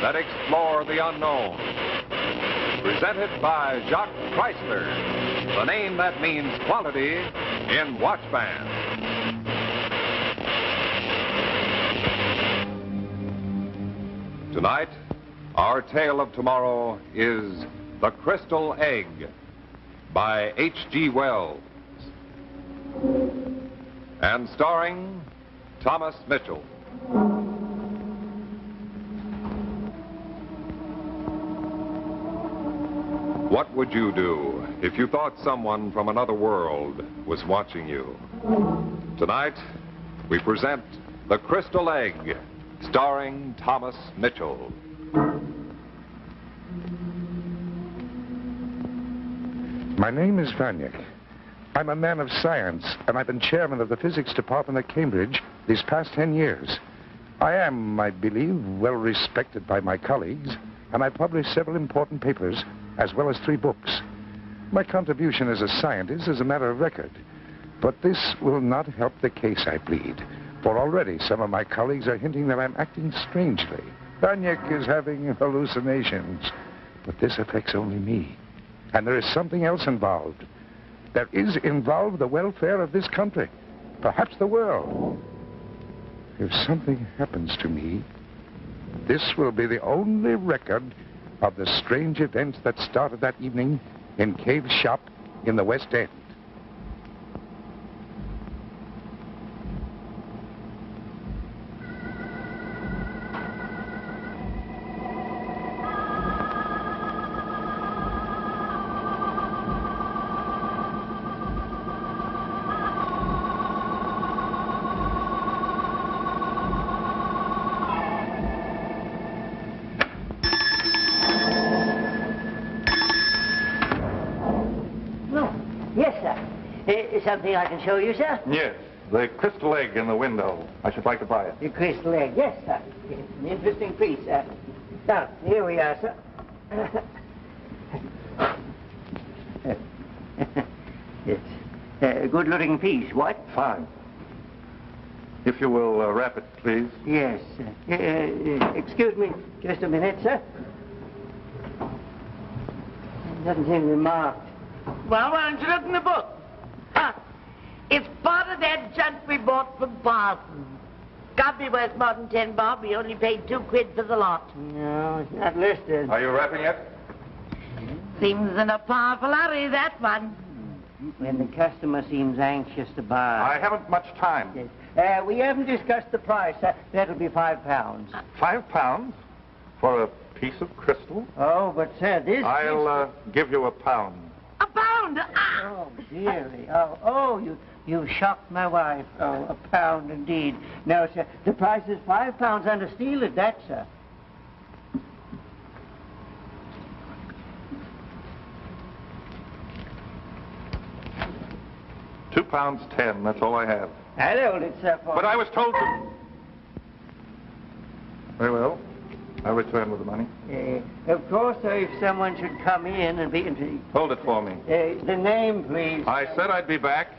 that explore the unknown. Presented by Jacques Chrysler, the name that means quality in watch bands. Tonight, our tale of tomorrow is The Crystal Egg by H.G. Wells and starring Thomas Mitchell. What would you do if you thought someone from another world was watching you? Tonight, we present The Crystal Egg, starring Thomas Mitchell. My name is Vanick. I'm a man of science, and I've been chairman of the physics department at Cambridge these past 10 years. I am, I believe, well respected by my colleagues, and I published several important papers, as well as 3 books. My contribution as a scientist is a matter of record, but this will not help the case I plead, for already some of my colleagues are hinting that I'm acting strangely. Vanick is having hallucinations, but this affects only me. And there is something else involved. There is involved the welfare of this country, perhaps the world. If something happens to me, this will be the only record of the strange events that started that evening in Cave's shop in the West End. Something I can show you, sir? Yes, the crystal egg in the window. I should like to buy it. The crystal egg, yes, sir. It's an interesting piece, sir. Now, here we are, sir. It's a good-looking piece, what? Fine. If you will wrap it, please. Yes, sir. Excuse me just a minute, sir. It doesn't seem to be marked. Well, why don't you look in the book? It's part of that junk we bought from Parsons. Can't be worth more than 10 bob. We only paid 2 quid for the lot. No, it's not listed. Are you wrapping it? Seems in a powerful hurry, that one. When the customer seems anxious to buy. I haven't much time. Yes. We haven't discussed the price. That'll be £5. £5 for a piece of crystal? Oh, but sir, this... I'll give you £1. A pound? Oh, dearie. You've shocked my wife. Oh, £1 indeed. No, sir, the price is £5 under steel at that, sir. £2.10, that's all I have. I'll hold it, sir, for... But I was told to... Very well. I'll return with the money. Of course, sir, if someone should come in and be... Hold it for me. The name, please. I said I'd be back.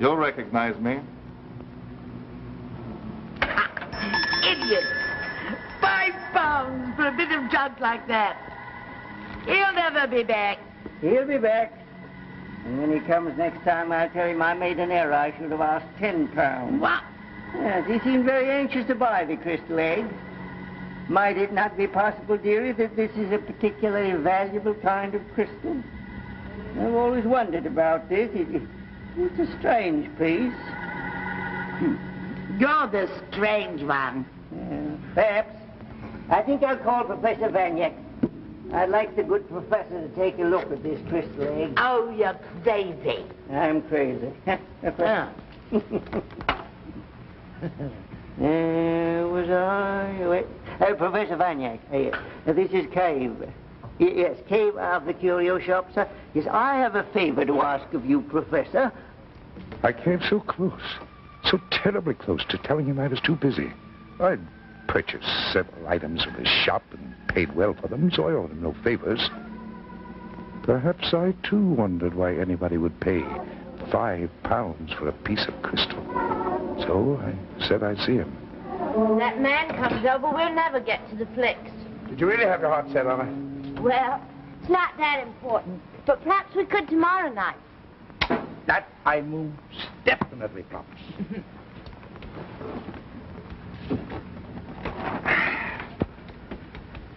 You'll recognize me. Idiot! £5 for a bit of junk like that. He'll never be back. He'll be back. And when he comes next time, I'll tell him I made an error. I should have asked £10. What? Yes, he seemed very anxious to buy the crystal egg. Might it not be possible, dearie, that this is a particularly valuable kind of crystal? I've always wondered about this. It's a strange piece. You're the strange one. Perhaps. I think I'll call Professor Vanick. I'd like the good professor to take a look at this crystal egg. Oh, you're crazy. I'm crazy. Was I... Wait. Professor Vanick, this is Cave. Yes, Cave of the Curio Shop, sir. Yes, I have a favor to ask of you, Professor. I came so close, so terribly close to telling him I was too busy. I'd purchased several items from his shop and paid well for them, so I owed him no favors. Perhaps I, too, wondered why anybody would pay £5 for a piece of crystal. So I said I'd see him. When that man comes over, we'll never get to the flicks. Did you really have your heart set on it? Well, it's not that important. But perhaps we could tomorrow night. That I most definitely promise.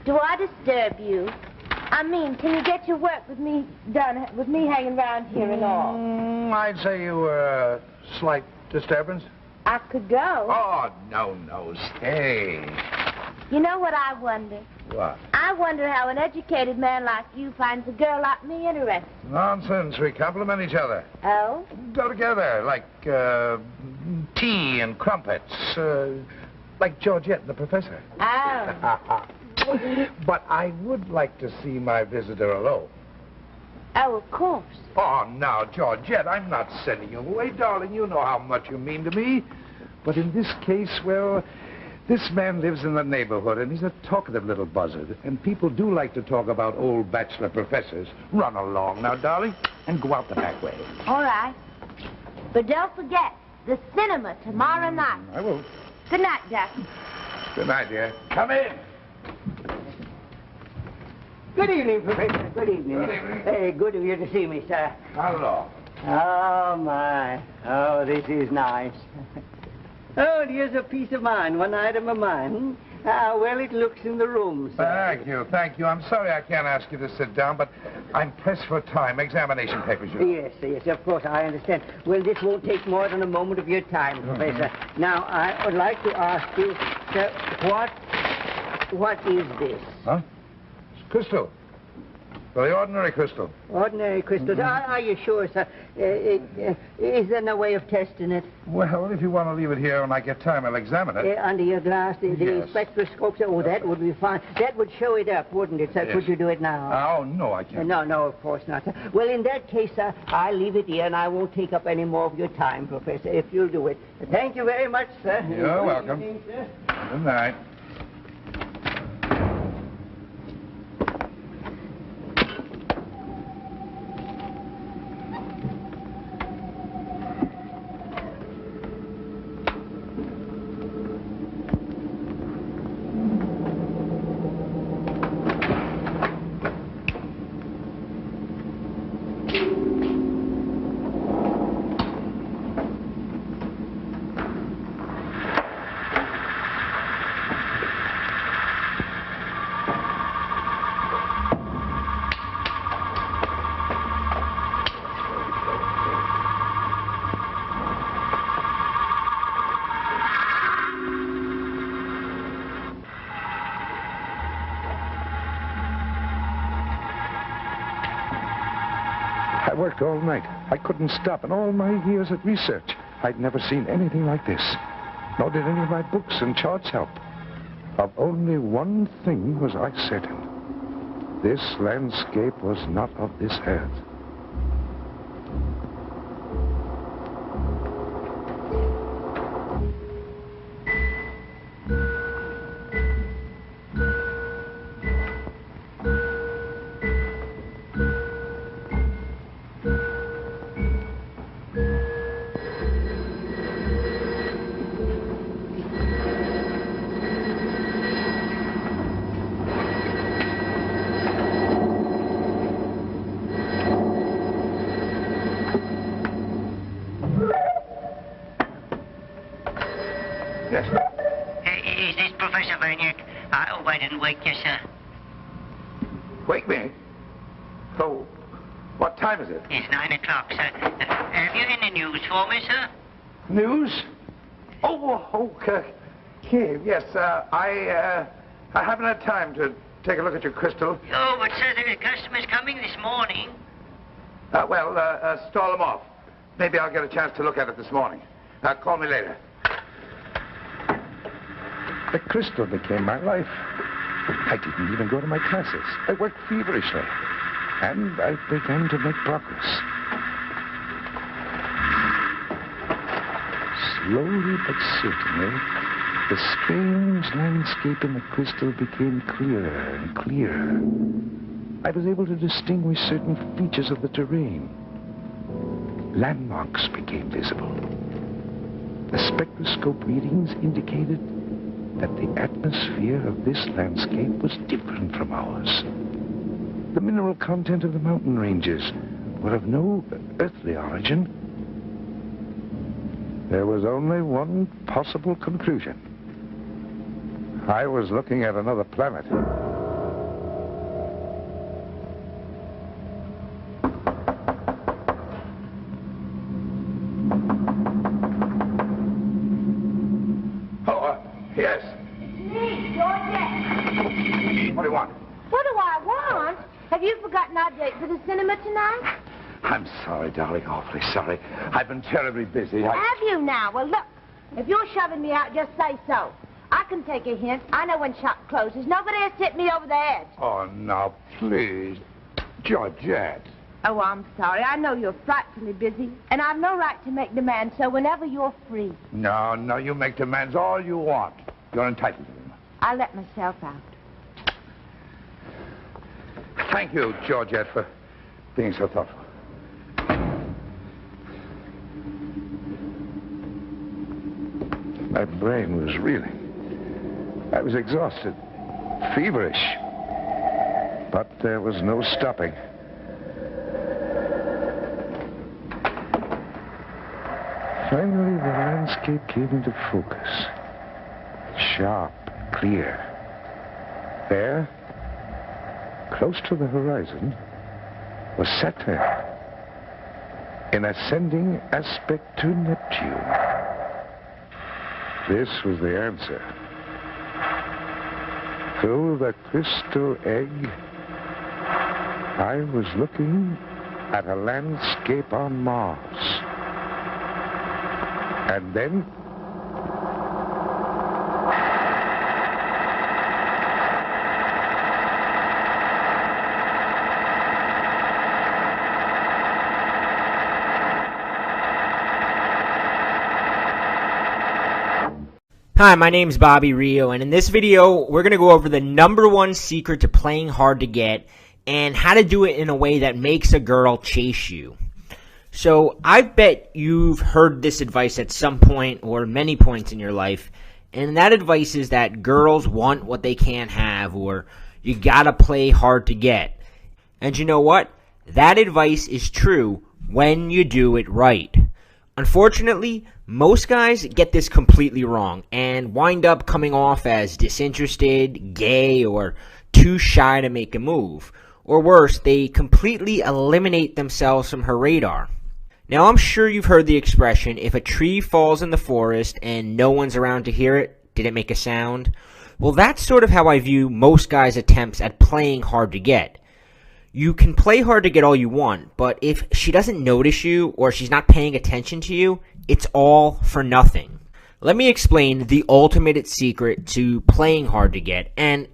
Do I disturb you? I mean, can you get your work with me done, with me hanging around here and all? I'd say you were a slight disturbance. I could go. Oh, no, stay. You know what I wonder? What? I wonder how an educated man like you finds a girl like me interesting. Nonsense. We complement each other. Oh? Go together, like tea and crumpets. Like Georgette and the professor. Oh. But I would like to see my visitor alone. Oh, of course. Oh, now, Georgette, I'm not sending you away, darling. You know how much you mean to me. But in this case, well, this man lives in the neighborhood, and he's a talkative little buzzard. And people do like to talk about old bachelor professors. Run along now, darling, and go out the back way. All right. But don't forget, the cinema tomorrow night. I will. Good night, Jack. Good night, dear. Come in. Good evening, Professor. Good evening. Good evening. Hey, good of you to see me, sir. Hello. Oh, my. Oh, this is nice. Oh, here's a piece of mine, one item of mine. How well it looks in the room, sir. Thank you. I'm sorry I can't ask you to sit down, but I'm pressed for time. Examination papers, you know. Yes, of course, I understand. Well, this won't take more than a moment of your time, Professor. Now, I would like to ask you, sir, what is this? Huh? It's crystal. Very ordinary crystal. Ordinary crystals. Are you sure, sir? Is there no way of testing it? Well, if you want to leave it here when I get time, I'll examine it. Under your glass, the Yes. spectroscope, sir? Oh, that would be fine. That would show it up, wouldn't it, sir? Yes. Could you do it now? Oh, no, I can't. No, of course not, sir. Well, in that case, sir, I'll leave it here, and I won't take up any more of your time, Professor, if you'll do it. Thank you very much, sir. You're Good welcome. evening, sir. Good night. I worked all night. I couldn't stop. In all my years of research, I'd never seen anything like this. Nor did any of my books and charts help. Of only one thing was I certain. This landscape was not of this earth. Yes. Is this Professor Vernick? I hope I didn't wake you, sir. Wake me? Oh, what time is it? It's 9 o'clock, sir. Have you any news for me, sir? News? Oh, okay. Yes, I haven't had time to take a look at your crystal. Oh, but, sir, the customer's coming this morning. Stall them off. Maybe I'll get a chance to look at it this morning. Call me later. The crystal became my life. I didn't even go to my classes. I worked feverishly. And I began to make progress. Slowly but certainly, the strange landscape in the crystal became clearer and clearer. I was able to distinguish certain features of the terrain. Landmarks became visible. The spectroscope readings indicated that the atmosphere of this landscape was different from ours. The mineral content of the mountain ranges were of no earthly origin. There was only one possible conclusion. I was looking at another planet. Yes. Me, Georgette. What do you want? What do I want? Have you forgotten our date for the cinema tonight? I'm sorry, darling, awfully sorry. I've been terribly busy. Have you now? Well, look, if you're shoving me out, just say so. I can take a hint. I know when shop closes. Nobody has tipped me over the edge. Oh, now, please. Georgette. Oh, I'm sorry. I know you're frightfully busy, and I've no right to make demands, so whenever you're free. No, you make demands all you want. You're entitled to them. I'll let myself out. Thank you, Georgette, for being so thoughtful. My brain was reeling. I was exhausted, feverish. But there was no stopping. Finally, the landscape came into focus. Sharp, clear. There, close to the horizon, was Saturn, in ascending aspect to Neptune. This was the answer. Through the crystal egg, I was looking at a landscape on Mars. And then... Hi, my name's Bobby Rio, and in this video, we're going to go over the #1 secret to playing hard to get and how to do it in a way that makes a girl chase you. So, I bet you've heard this advice at some point or many points in your life, and that advice is that girls want what they can't have, or you gotta play hard to get. And you know what? That advice is true when you do it right. Unfortunately, most guys get this completely wrong and wind up coming off as disinterested, gay, or too shy to make a move. Or worse, they completely eliminate themselves from her radar. Now, I'm sure you've heard the expression, if a tree falls in the forest and no one's around to hear it, did it make a sound? Well, that's sort of how I view most guys' attempts at playing hard to get. You can play hard to get all you want, but if she doesn't notice you or she's not paying attention to you, it's all for nothing. Let me explain the ultimate secret to playing hard to get and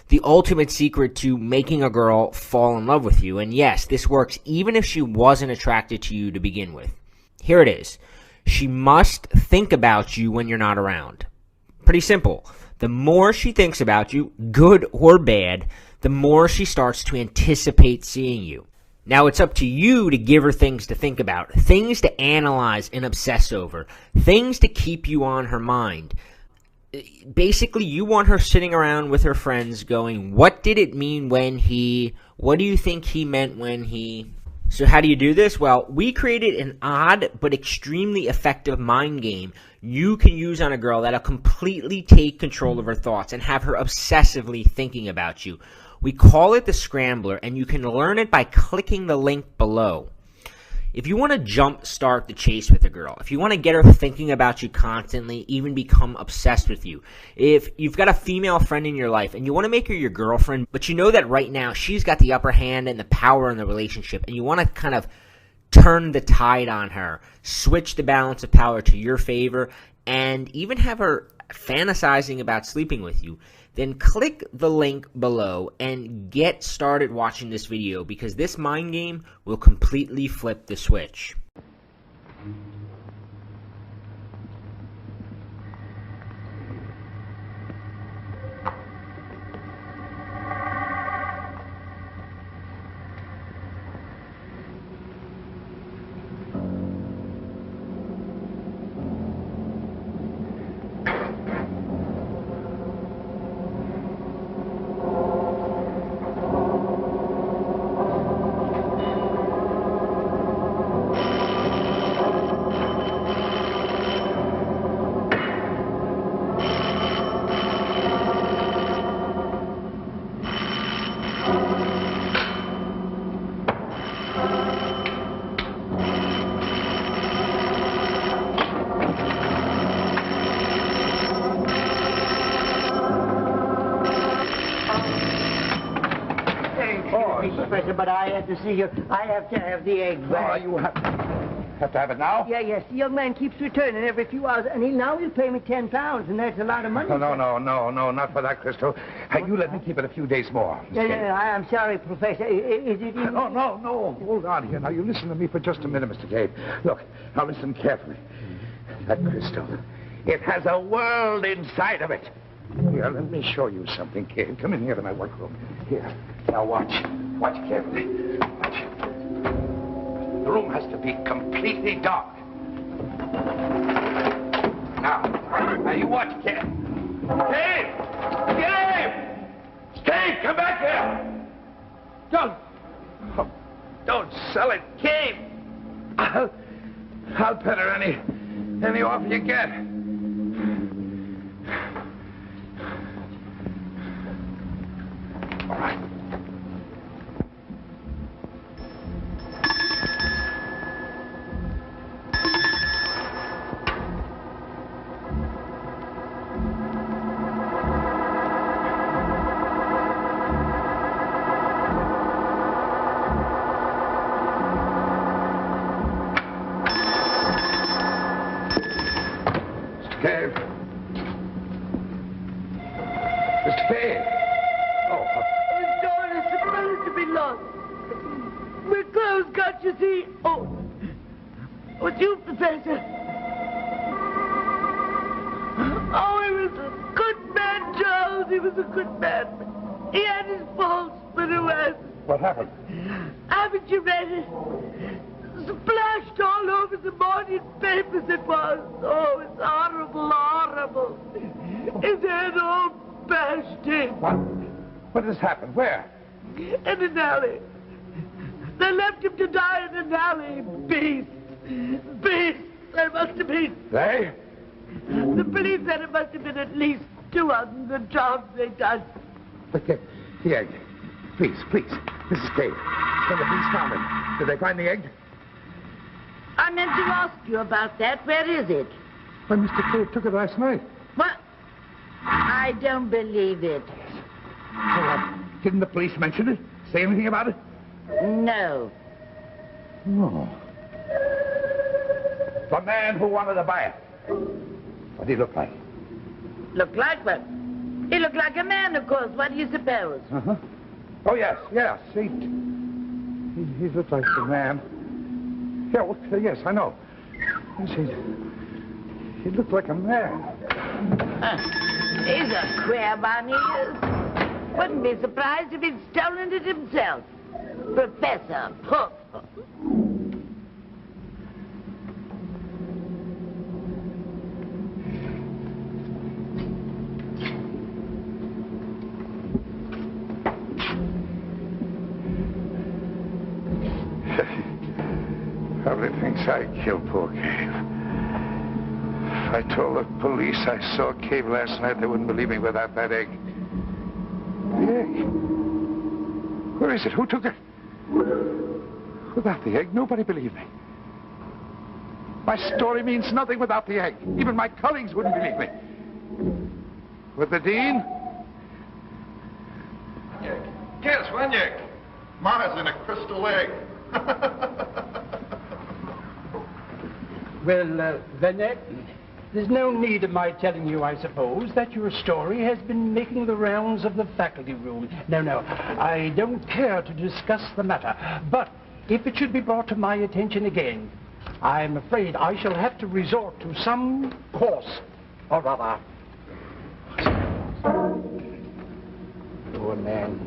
the ultimate secret to making a girl fall in love with you. And yes, this works even if she wasn't attracted to you to begin with. Here it is. She must think about you when you're not around. Pretty simple. The more she thinks about you, good or bad, the more she starts to anticipate seeing you. Now, it's up to you to give her things to think about, things to analyze and obsess over, things to keep you on her mind. Basically, you want her sitting around with her friends going, what did it mean when he, what do you think he meant when he... So how do you do this? Well, we created an odd but extremely effective mind game you can use on a girl that'll completely take control of her thoughts and have her obsessively thinking about you. We call it the Scrambler, and you can learn it by clicking the link below. If you want to jump start the chase with a girl, if you want to get her thinking about you constantly, even become obsessed with you, if you've got a female friend in your life and you want to make her your girlfriend, but you know that right now she's got the upper hand and the power in the relationship, and you want to kind of turn the tide on her, switch the balance of power to your favor, and even have her fantasizing about sleeping with you, then click the link below and get started watching this video, because this mind game will completely flip the switch. but I have to see you. I have to have the egg back. You have to have it now? Yes. The young man keeps returning every few hours, and he'll pay me £10, and that's a lot of money. No, not for that, Crystal. You let me keep it a few days more. I'm sorry, Professor. Is it... No. Hold on here. Now, you listen to me for just a minute, Mr. Gabe. Look, now listen carefully. That crystal, it has a world inside of it. Here, let me show you something, kid. Come in here to my workroom. Here. Now, watch. Watch carefully. Watch. The room has to be completely dark. Now you watch, kid. Gabe! Gabe, come back here! Don't sell it, Gabe! I'll pet her any offer you get. All right. Mr. Cave. Oh. His door is supposed to be locked. We're closed, can't you see? Oh. It's you, Professor. Oh, he was a good man, Charles. He was a good man. He had his faults, but who hasn't? What happened? Haven't you read it? Splashed all over the morning papers it was. Oh, it's horrible, horrible. His head all bashed in. What has happened? Where? In an alley. They left him to die in an alley. Beasts. Beasts. There must have been. They? The police said it must have been at least 200 the jobs they done. The egg. Please. Mrs. Cave. When the police found it, did they find the egg? I meant to ask you about that. Where is it? Why, Mr. Cave took it last night. What? I don't believe it. Didn't the police mention it? Say anything about it? No. No. The man who wanted to buy it. What did he look like? Look like what? He looked like a man, of course. What do you suppose? Uh-huh. Oh, yes. He looked like a man. Yeah, well, yes, I know. Yes, he looked like a man. He's a queer one, he is. Wouldn't be surprised if he'd stolen it himself. Professor Puff. Probably thinks I killed poor Cave. If I told the police I saw Cave last night, they wouldn't believe me without that egg. The egg? Where is it? Who took it? Without the egg, nobody believed me. My story means nothing without the egg. Even my colleagues wouldn't believe me. With the dean? Yes, Vanyek. Ma's in a crystal egg. Well, Vanek, there's no need of my telling you, I suppose, that your story has been making the rounds of the faculty room. No, I don't care to discuss the matter. But if it should be brought to my attention again, I'm afraid I shall have to resort to some course or other. Poor man.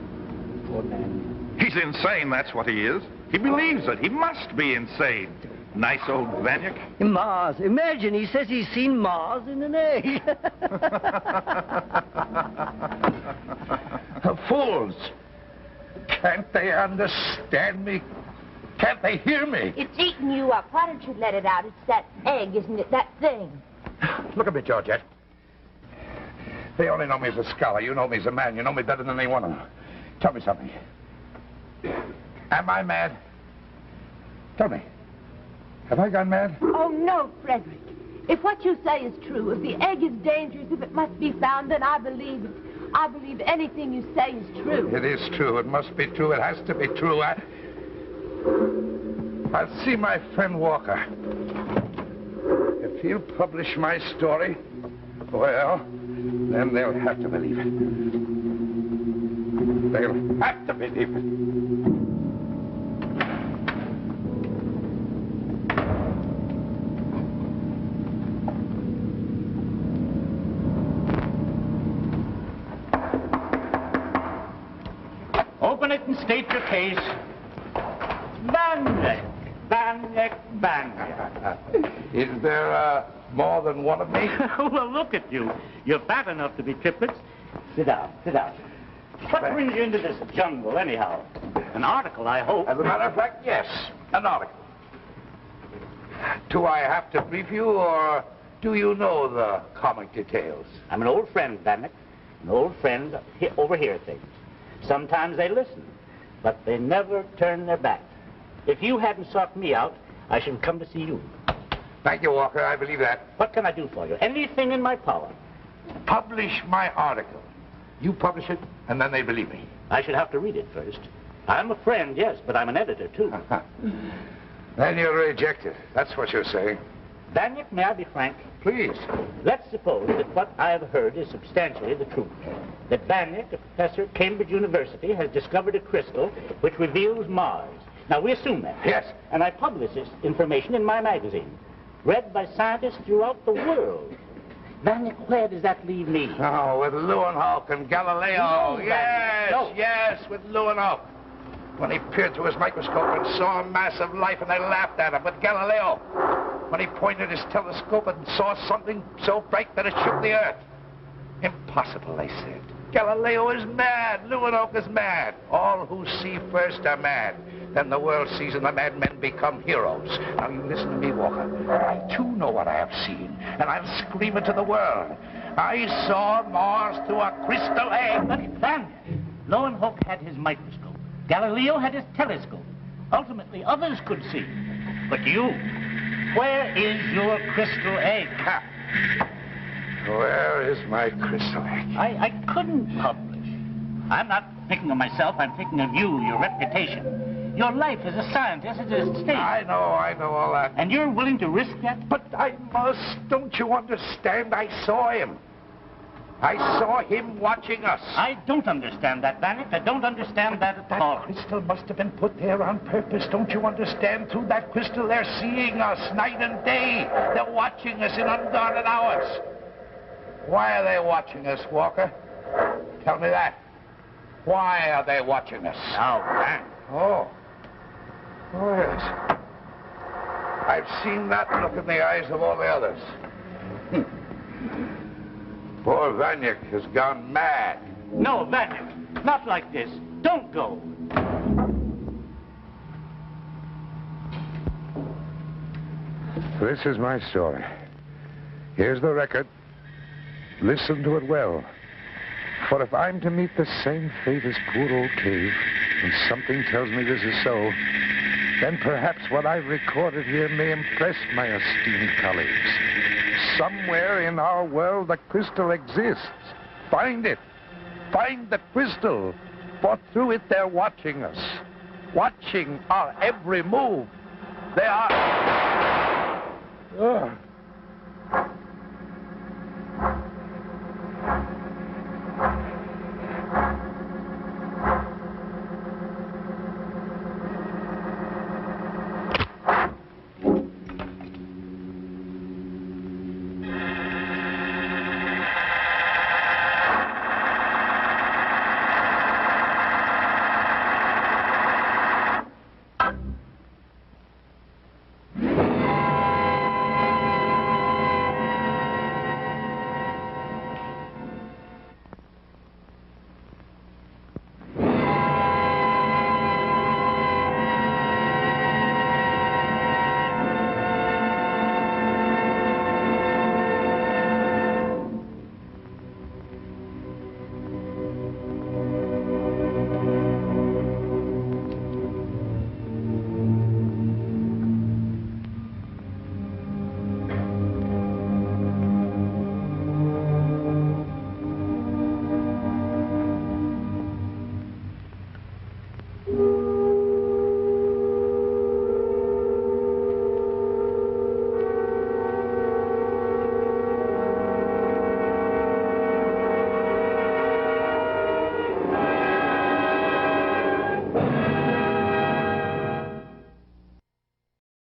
He's insane, that's what he is. He believes it. He must be insane. Nice old Vanyek. Mars. Imagine, he says he's seen Mars in an egg. Fools! Can't they understand me? Can't they hear me? It's eating you up. Why don't you let it out? It's that egg, isn't it? That thing. Look at me, Georgette. They only know me as a scholar. You know me as a man. You know me better than any one of them. Tell me something. Am I mad? Tell me. Have I gone mad? Oh, no, Frederick. If what you say is true, if the egg is dangerous, if it must be found, then I believe it. I believe anything you say is true. It is true. It must be true. It has to be true. I'll see my friend Walker. If he'll publish my story, well, then they'll have to believe it. They'll have to believe it. Open it and state your case. Banyak, Banyak, Banyak. Is there more than one of me? Well, look at you. You're fat enough to be triplets. Sit down, sit down. What brings you into this jungle, anyhow? An article, I hope. As a matter of fact, yes, an article. Do I have to brief you, or do you know the comic details? I'm an old friend, Bannock. An old friend overhear things. Sometimes they listen, but they never turn their back. If you hadn't sought me out, I should have come to see you. Thank you, Walker. I believe that. What can I do for you? Anything in my power. Publish my article. You publish it, and then they believe me. I should have to read it first. I'm a friend, yes, but I'm an editor, too. Then you're rejected. That's what you're saying. Bannock, may I be frank? Please. Let's suppose that what I have heard is substantially the truth. That Bannock, a professor at Cambridge University, has discovered a crystal which reveals Mars. Now, we assume that. Yes. And I publish this information in my magazine, read by scientists throughout the world. Bannock, where does that leave me? Oh, with Leeuwenhoek and Galileo. No, yes, no. yes, with Leeuwenhoek. When he peered through his microscope and saw a mass of life and they laughed at him. With Galileo, when he pointed his telescope and saw something so bright that it shook the earth. Impossible, they said. Galileo is mad. Leeuwenhoek is mad. All who see first are mad. Then the world sees and the madmen become heroes. Now you listen to me, Walker. I too know what I have seen, and I'll scream it to the world. I saw Mars through a crystal egg. But Bannock, Leeuwenhoek had his microscope. Galileo had his telescope. Ultimately, others could see. But you, where is your crystal egg? Ha. Where is my crystal egg? I couldn't publish. I'm not thinking of myself, I'm thinking of you, your reputation. Your life as a scientist is at stake. I know all that. And you're willing to risk that? But I must. Don't you understand? I saw him. I saw him watching us. I don't understand that, Bannock. I don't understand that at all. That crystal must have been put there on purpose. Don't you understand? Through that crystal, they're seeing us night and day. They're watching us in unguarded hours. Why are they watching us, Walker? Tell me that. Why are they watching us? Now, Bannock. Oh. Oh, yes. I've seen that look in the eyes of all the others. Poor Bannock has gone mad. No, Bannock. Not like this. Don't go. This is my story. Here's the record. Listen to it well. For if I'm to meet the same fate as poor old Cave, and something tells me this is so, then perhaps what I've recorded here may impress my esteemed colleagues. Somewhere in our world the crystal exists. Find it. Find the crystal. For through it they're watching us. Watching our every move. They are...